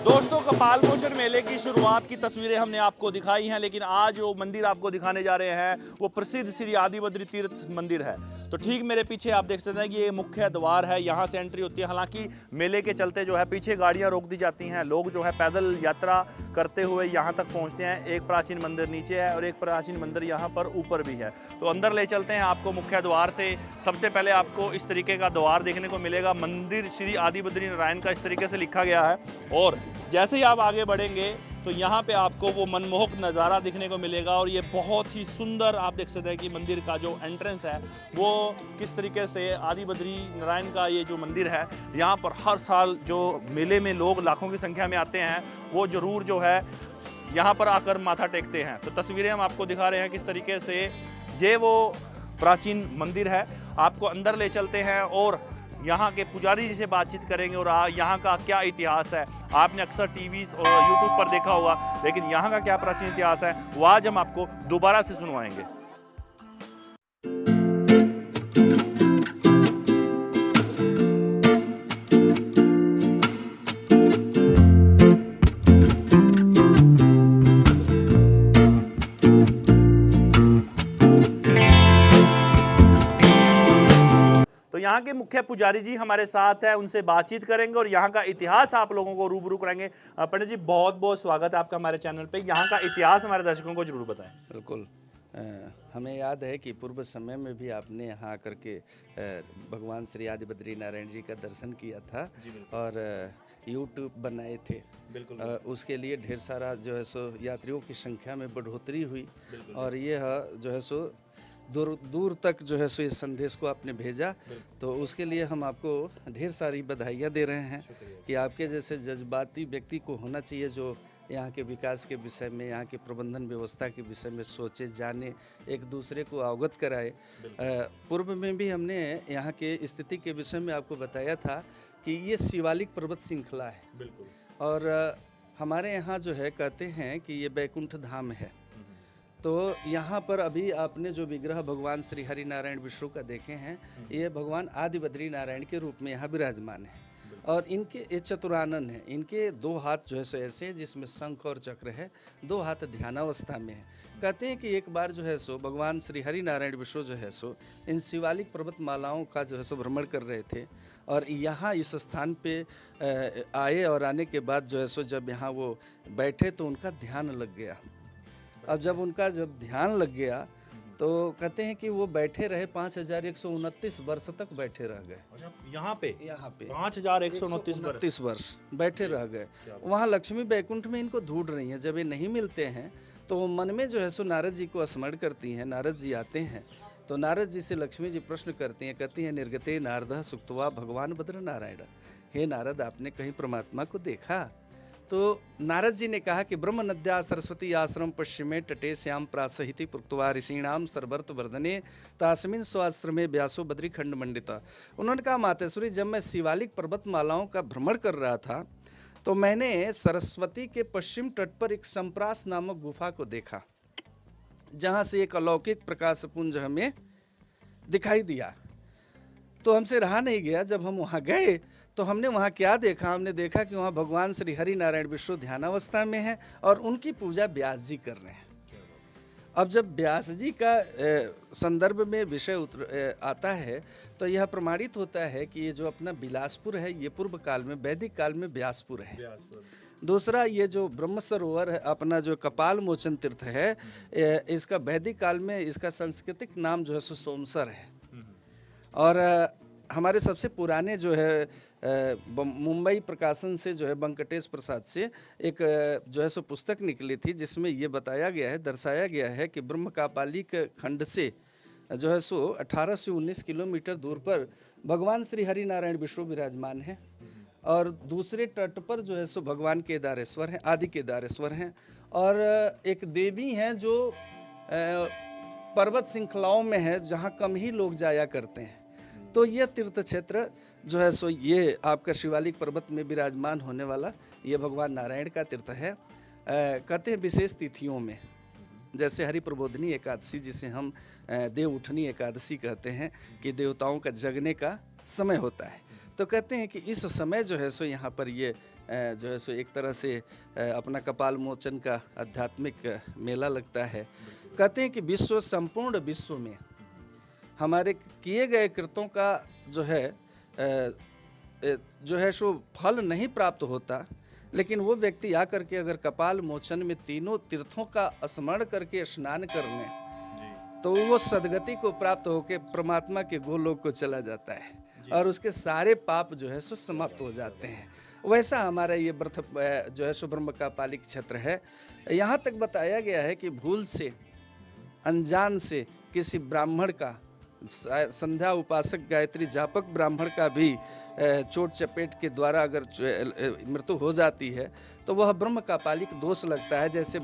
दोस्तों, कपालमोचन मेले की शुरुआत की तस्वीरें हमने आपको दिखाई हैं, लेकिन आज जो मंदिर आपको दिखाने जा रहे हैं वो प्रसिद्ध श्री आदिबद्री तीर्थ मंदिर है। तो ठीक मेरे पीछे आप देख सकते हैं कि ये मुख्य द्वार है, यहाँ से एंट्री होती है। हालांकि मेले के चलते जो है पीछे गाड़ियाँ रोक दी जाती हैं, लोग जो है पैदल यात्रा करते हुए यहाँ तक पहुँचते हैं। एक प्राचीन मंदिर नीचे है और एक प्राचीन मंदिर यहाँ पर ऊपर भी है। तो अंदर ले चलते हैं आपको मुख्य द्वार से। सबसे पहले आपको इस तरीके का द्वार देखने को मिलेगा। मंदिर श्री आदिबद्री नारायण का इस तरीके से लिखा गया है और जैसे ही आप आगे बढ़ेंगे तो यहाँ पे आपको वो मनमोहक नज़ारा दिखने को मिलेगा। और ये बहुत ही सुंदर आप देख सकते हैं कि मंदिर का जो एंट्रेंस है वो किस तरीके से आदिबद्री नारायण का ये जो मंदिर है, यहाँ पर हर साल जो मेले में लोग लाखों की संख्या में आते हैं वो ज़रूर जो है यहाँ पर आकर माथा टेकते हैं। तो तस्वीरें हम आपको दिखा रहे हैं किस तरीके से ये वो प्राचीन मंदिर है। आपको अंदर ले चलते हैं और यहाँ के पुजारी जी से बातचीत करेंगे और यहाँ का क्या इतिहास है। आपने अक्सर टीवी और यूट्यूब पर देखा होगा, लेकिन यहाँ का क्या प्राचीन इतिहास है वो आज हम आपको दोबारा से सुनवाएंगे। यहाँ के मुख्य पुजारी जी हमारे साथ है, उनसे बातचीत करेंगे और यहाँ का इतिहास आप लोगों को रूबरू कराएंगे। पंडित जी, बहुत बहुत स्वागत है आपका हमारे चैनल पे। यहाँ का इतिहास हमारे दर्शकों को जरूर बताएं। बिल्कुल। हमें याद है कि पूर्व समय में भी आपने यहाँ आकर के भगवान श्री आदिबद्री नारायण जी का दर्शन किया था और यूट्यूब बनाए थे। बिल्कुल। उसके लिए ढेर सारा जो है सो यात्रियों की संख्या में बढ़ोतरी हुई और ये जो है सो दूर दूर तक जो है सो इस संदेश को आपने भेजा, तो उसके लिए हम आपको ढेर सारी बधाइयाँ दे रहे हैं कि आपके जैसे जज्बाती व्यक्ति को होना चाहिए जो यहाँ के विकास के विषय में, यहाँ के प्रबंधन व्यवस्था के विषय में सोचे, जाने, एक दूसरे को अवगत कराए। पूर्व में भी हमने यहाँ के स्थिति के विषय में आपको बताया था कि ये शिवालिक पर्वत श्रृंखला है और हमारे यहाँ जो है कहते हैं कि ये बैकुंठ धाम है। तो यहाँ पर अभी आपने जो विग्रह भगवान श्री हरि नारायण विष्णु का देखे हैं, ये भगवान आदिबद्री नारायण के रूप में यहाँ विराजमान है और इनके ये चतुरानन है। इनके दो हाथ जो है सो ऐसे जिसमें शंख और चक्र है, दो हाथ ध्यानावस्था में है। कहते हैं कि एक बार जो है सो भगवान श्री हरि नारायण विष्णु जो है सो इन शिवालिक पर्वत मालाओं का जो है सो भ्रमण कर रहे थे और यहाँ इस स्थान पे आए और आने के बाद जो है सो जब यहाँ वो बैठे तो उनका ध्यान लग गया। अब जब उनका ध्यान लग गया तो कहते हैं कि वो बैठे रहे 5129 वर्ष तक बैठे रह गए। यहाँ पे 5129 वर्ष बैठे रह गए। वहाँ लक्ष्मी बैकुंठ में इनको ढूंढ रही हैं। जब ये नहीं मिलते हैं तो मन में जो है सो नारद जी को स्मरण करती हैं। नारद जी आते हैं तो नारद जी से लक्ष्मी जी प्रश्न करती हैं, कहती हैं, निर्गते नारद सुक्त्वा भगवान भद्र नारायण। हे नारद, आपने कहीं परमात्मा को देखा? तो नारद जी ने कहा कि ब्रह्म नद्या सरस्वती आश्रम पश्चिमे तटे श्याम प्रासहिति पुक्त्वा ऋषीणाम सर्वर्त वर्धने तास्मिन स्वाश्रमे व्यासो बद्री खंड मंडिता। उन्होंने कहा, मातेश्वरी, जब मैं शिवालिक पर्वत मालाओं का भ्रमण कर रहा था तो मैंने सरस्वती के पश्चिम तट पर एक संप्रास नामक गुफा को देखा, जहाँ से एक अलौकिक प्रकाश पुंज हमें दिखाई दिया। तो हमसे रहा नहीं गया। जब हम वहाँ गए तो हमने वहाँ क्या देखा? हमने देखा कि वहाँ भगवान श्री हरि नारायण विष्णु ध्यानावस्था में है और उनकी पूजा व्यास जी कर रहे हैं। अब जब व्यास जी का संदर्भ में विषय आता है तो यह प्रमाणित होता है कि ये जो अपना बिलासपुर है ये पूर्व काल में, वैदिक काल में व्यासपुर है। दूसरा, ये जो ब्रह्म सरोवर है, अपना जो कपालमोचन तीर्थ है, इसका वैदिक काल में इसका सांस्कृतिक नाम जो है सो सोमसर है। और हमारे सबसे पुराने जो है मुंबई प्रकाशन से जो है वेंकटेश प्रसाद से एक जो है सो पुस्तक निकली थी जिसमें ये बताया गया है, दर्शाया गया है कि ब्रह्म कापालिक खंड से जो है सो 18 से 19 किलोमीटर दूर पर भगवान श्री हरि नारायण विष्णु विराजमान है और दूसरे तट पर जो है सो भगवान केदारेश्वर हैं, आदि केदारेश्वर हैं और एक देवी हैं जो पर्वत श्रृंखलाओं में है जहाँ कम ही लोग जाया करते हैं। तो ये तीर्थ क्षेत्र जो है सो ये आपका शिवालिक पर्वत में विराजमान होने वाला ये भगवान नारायण का तीर्थ है। कहते हैं विशेष तिथियों में, जैसे हरि प्रबोधनी एकादशी जिसे हम देव उठनी एकादशी कहते हैं कि देवताओं का जगने का समय होता है, तो कहते हैं कि इस समय जो है सो यहाँ पर ये जो है सो एक तरह से अपना कपाल मोचन का आध्यात्मिक मेला लगता है। कहते हैं कि विश्व, संपूर्ण विश्व में हमारे किए गए कृतों का जो है सो फल नहीं प्राप्त होता, लेकिन वो व्यक्ति आकर के अगर कपाल मोचन में तीनों तीर्थों का स्मरण करके स्नान कर लें तो वो सदगति को प्राप्त होकर परमात्मा के गोलोक को चला जाता है और उसके सारे पाप जो है सो समाप्त हो जाते हैं। वैसा हमारा ये व्रत जो है सो ब्रह्म का पालिक क्षेत्र है। यहाँ तक बताया गया है कि भूल से, अनजान से किसी ब्राह्मण का, संध्या उपासक गायत्री जापक ब्राह्मण का भी चोट चपेट के द्वारा अगर मृत्यु हो जाती है तो वह ब्रह्म का पालिक दोष लगता है। जैसे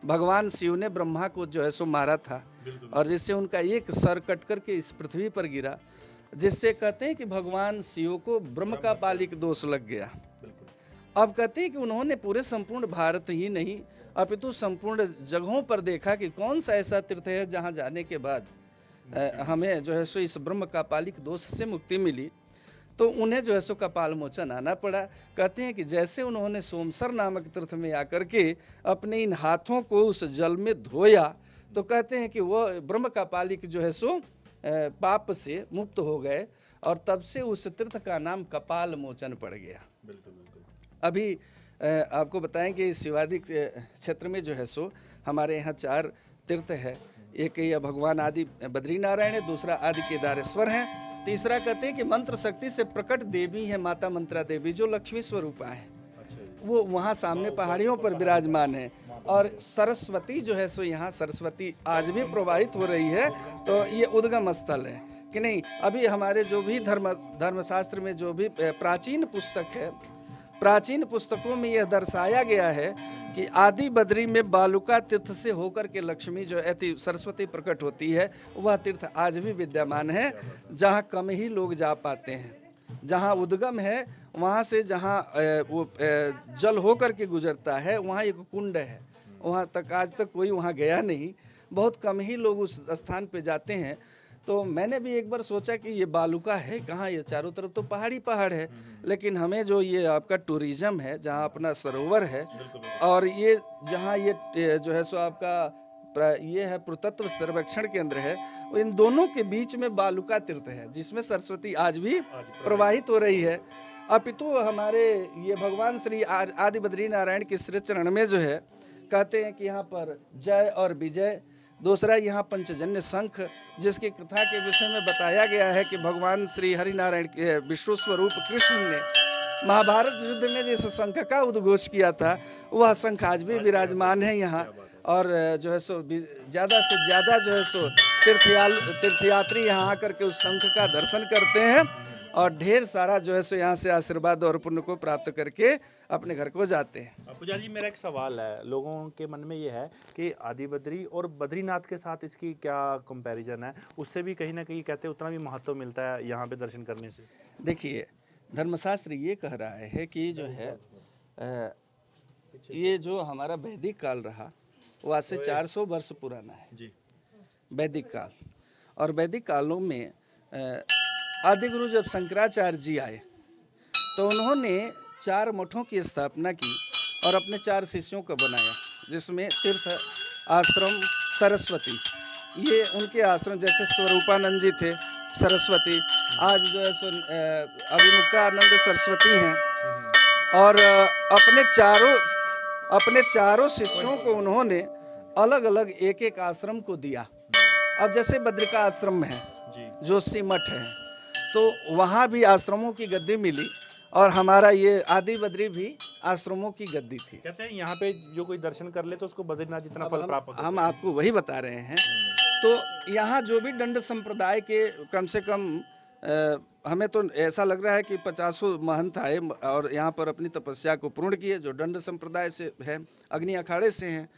भगवान शिव ने ब्रह्मा को जो है सो मारा था और जिससे उनका एक सर कट करके इस पृथ्वी पर गिरा, जिससे कहते हैं कि भगवान शिव को ब्रह्म का पालिक दोष लग गया। अब कहते हैं कि उन्होंने पूरे संपूर्ण भारत ही नहीं अपितु संपूर्ण जगहों पर देखा कि कौन सा ऐसा तीर्थ है जहां जाने के बाद हमें जो है सो इस ब्रह्म का पालिक दोष से मुक्ति मिली, तो उन्हें जो है सो कपाल मोचन आना पड़ा। कहते हैं कि जैसे उन्होंने सोमसर नामक तीर्थ में आकर के अपने इन हाथों को उस जल में धोया तो कहते हैं कि वह ब्रह्म का पालिक जो है सो पाप से मुक्त हो गए और तब से उस तीर्थ का नाम कपाल मोचन पड़ गया। अभी आपको बताएं कि शिवादि क्षेत्र में जो है सो हमारे यहाँ 4 तीर्थ है। एक ये भगवान आदि बद्रीनारायण है, दूसरा आदि केदारेश्वर है, तीसरा कहते हैं कि मंत्र शक्ति से प्रकट देवी है माता मंत्रा देवी जो लक्ष्मी स्वरूपा है, वो वहाँ सामने पहाड़ियों पर विराजमान है। और सरस्वती जो है सो यहाँ सरस्वती आज भी प्रवाहित हो रही है, तो ये उद्गम स्थल है कि नहीं। अभी हमारे जो भी धर्मशास्त्र में जो भी प्राचीन पुस्तक है, प्राचीन पुस्तकों में यह दर्शाया गया है कि आदि बद्री में बालुका तीर्थ से होकर के लक्ष्मी जो अति सरस्वती प्रकट होती है, वह तीर्थ आज भी विद्यमान है जहाँ कम ही लोग जा पाते हैं। जहाँ उद्गम है वहाँ से जहाँ वो जल होकर के गुजरता है वहाँ एक कुंड है, वहाँ तक आज तक कोई वहाँ गया नहीं, बहुत कम ही लोग उस स्थान पे जाते हैं। तो मैंने भी एक बार सोचा कि ये बालुका है कहाँ, ये चारों तरफ तो पहाड़ी पहाड़ है, लेकिन हमें जो ये आपका टूरिज्म है जहाँ अपना सरोवर है और ये जहाँ ये जो है सो आपका ये है पुरातत्व सर्वेक्षण केंद्र है, इन दोनों के बीच में बालुका तीर्थ है जिसमें सरस्वती आज भी प्रवाहित हो रही है। अपितु हमारे ये भगवान श्री आदि बद्रीनारायण के श्री चरण में जो है कहते हैं कि यहाँ पर जय और विजय, दूसरा यहाँ पंचजन्य शंख जिसकी कथा के विषय में बताया गया है कि भगवान श्री हरिनारायण के विश्व स्वरूप कृष्ण ने महाभारत युद्ध में जिस शंख का उद्घोष किया था वह शंख आज भी विराजमान है यहाँ। और जो है सो ज़्यादा से ज़्यादा जो है सो तीर्थयात्री यहाँ आकर के उस शंख का दर्शन करते हैं और ढेर सारा जो है सो यहाँ से आशीर्वाद और पुण्य को प्राप्त करके अपने घर को जाते हैं। पुजारी जी, मेरा एक सवाल है, लोगों के मन में ये है कि आदि बद्री और बद्रीनाथ के साथ इसकी क्या कंपैरिजन है, उससे भी कहीं ना कहीं कहते हैं उतना भी महत्व मिलता है यहाँ पे दर्शन करने से। देखिए धर्मशास्त्र ये कह रहा है कि जो है ये जो हमारा वैदिक काल रहा वो आज से 400 वर्ष पुराना है जी, वैदिक काल। और वैदिक कालों में आदिगुरु जब शंकराचार्य जी आए तो उन्होंने 4 मठों की स्थापना की और अपने 4 शिष्यों को बनाया, जिसमें तीर्थ आश्रम सरस्वती, ये उनके आश्रम जैसे स्वरूपानंद जी थे सरस्वती, आज जो है अभिमुक्तानंद सरस्वती हैं। और अपने चारों शिष्यों को उन्होंने अलग अलग एक एक आश्रम को दिया। अब जैसे बद्रिका आश्रम है, जोशी मठ है, तो वहाँ भी आश्रमों की गद्दी मिली और हमारा ये आदि बद्री भी आश्रमों की गद्दी थी। कहते हैं यहाँ पे जो कोई दर्शन कर ले तो उसको बद्रीनाथ जितना फल प्राप्त होता है। हम आपको वही बता रहे हैं। तो यहाँ जो भी दंड संप्रदाय के कम से कम हमें तो ऐसा लग रहा है कि 50 महंत आए और यहाँ पर अपनी तपस्या को पूर्ण किए, जो दंड संप्रदाय से है, अग्नि अखाड़े से हैं।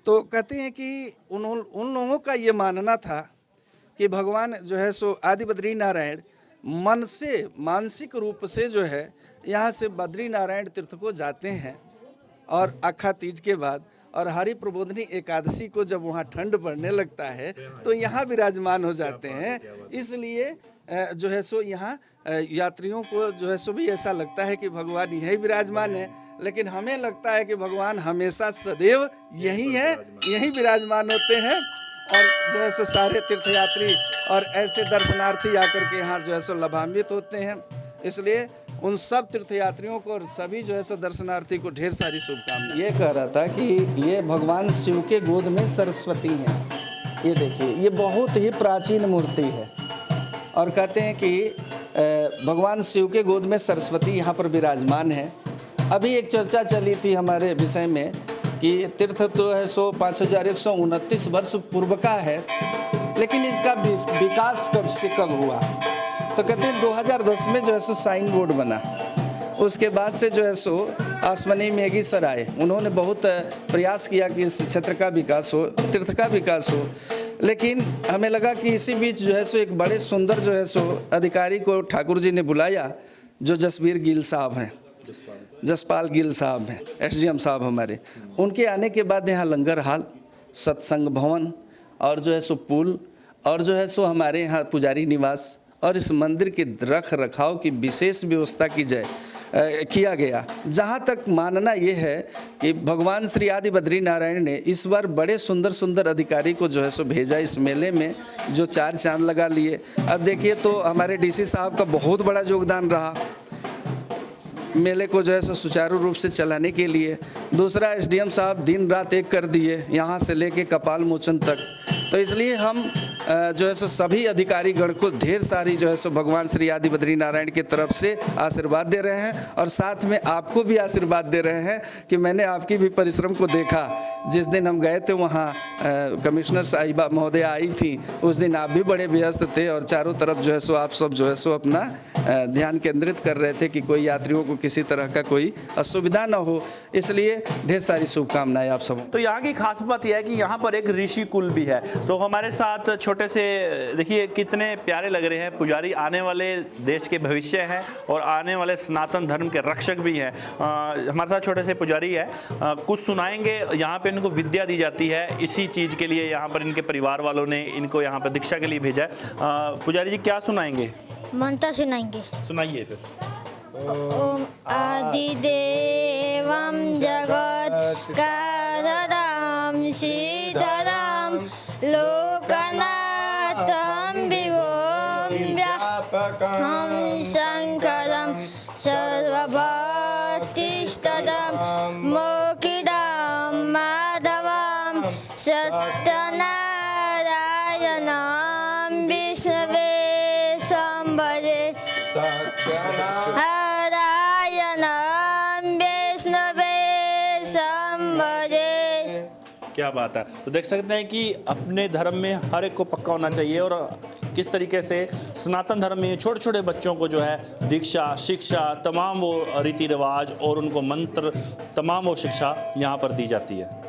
तो कहते हैं कि उन लोगों का ये मानना था कि भगवान जो है सो आदि बद्रीनारायण मन से मानसिक रूप से जो है यहाँ से बद्रीनारायण तीर्थ को जाते हैं और अखा तीज के बाद और हरि प्रबोधनी एकादशी को जब वहाँ ठंड पड़ने लगता है तो यहाँ विराजमान हो जाते हैं। इसलिए जो है सो यहाँ यात्रियों को जो है सो भी ऐसा लगता है कि भगवान यही विराजमान है, लेकिन हमें लगता है कि भगवान हमेशा सदैव यही है, यही विराजमान होते हैं। और जो है सो सारे तीर्थयात्री और ऐसे दर्शनार्थी आकर के यहाँ जो है सो लाभान्वित होते हैं। इसलिए उन सब तीर्थयात्रियों को और सभी जो है सो दर्शनार्थी को ढेर सारी शुभकामनाएं। ये कह रहा था कि ये भगवान शिव के गोद में सरस्वती हैं। ये देखिए, ये बहुत ही प्राचीन मूर्ति है और कहते हैं कि भगवान शिव के गोद में सरस्वती यहाँ पर विराजमान है। अभी एक चर्चा चली थी हमारे विषय में कि तीर्थ तो है सो 5129 वर्ष पूर्व का है, लेकिन इसका विकास कब से कब हुआ, तो कहते हैं 2010 में जो है सो साइन बोर्ड बना। उसके बाद से जो है सो आसमनी मेघी सराय, उन्होंने बहुत प्रयास किया कि इस क्षेत्र का विकास हो, तीर्थ का विकास हो। लेकिन हमें लगा कि इसी बीच जो है सो एक बड़े सुंदर जो है सो अधिकारी को ठाकुर जी ने बुलाया, जो जसबीर गिल साहब हैं, जसपाल गिल साहब हैं, SDM साहब हमारे। उनके आने के बाद यहाँ लंगर हाल, सत्संग भवन और जो है सो पुल और जो है सो हमारे यहाँ पुजारी निवास और इस मंदिर के रख रखाव की विशेष व्यवस्था किया गया। जहाँ तक मानना ये है कि भगवान श्री आदि बद्री नारायण ने इस बार बड़े सुंदर सुंदर अधिकारी को जो है सो भेजा इस मेले में, जो 4 चांद लगा लिए। अब देखिए तो हमारे DC साहब का बहुत बड़ा योगदान रहा मेले को जो है सो सुचारू रूप से चलाने के लिए। दूसरा SDM साहब दिन रात एक कर दिए, यहाँ से लेके कपाल मोचन तक। तो इसलिए हम जो है सो सभी अधिकारी गण को ढेर सारी जो है सो भगवान श्री आदि बद्री नारायण की तरफ से आशीर्वाद दे रहे हैं और साथ में आपको भी आशीर्वाद दे रहे हैं कि मैंने आपकी भी परिश्रम को देखा। जिस दिन हम गए थे वहाँ कमिश्नर साहिबा महोदय आई थी, उस दिन आप भी बड़े व्यस्त थे और चारों तरफ जो है सो आप सब जो है सो अपना ध्यान केंद्रित कर रहे थे कि कोई यात्रियों को किसी तरह का कोई असुविधा ना हो। इसलिए ढेर सारी शुभकामनाएं आप सब। तो यहाँ की खास बात यह है कि यहाँ पर एक ऋषि कुल भी है। तो हमारे साथ छोटे से देखिए कितने प्यारे लग रहे हैं पुजारी, आने वाले देश के भविष्य हैं और आने वाले सनातन धर्म के रक्षक भी हैं। हमारे साथ छोटे से पुजारी है, कुछ सुनाएंगे। यहाँ पे इनको विद्या दी जाती है, इसी चीज़ के लिए यहाँ पर इनके परिवार वालों ने इनको यहाँ पर दीक्षा के लिए भेजा है। पुजारी जी क्या सुनाएंगे? मंत्र सुनाएंगे। सुनाइए फिर। ओम आदिदेवं जगत कारणां श्रीधरं लोकनाथं विभुं व्यापकं शंकरं सर्वभूतिष्ठदं मोक्षदं माधवं सत्यनारायणं विष्णवे संभजे क्या बात है। तो देख सकते हैं कि अपने धर्म में हर एक को पक्का होना चाहिए और किस तरीके से सनातन धर्म में छोटे छोटे बच्चों को जो है दीक्षा शिक्षा तमाम वो रीति रिवाज और उनको मंत्र तमाम वो शिक्षा यहाँ पर दी जाती है।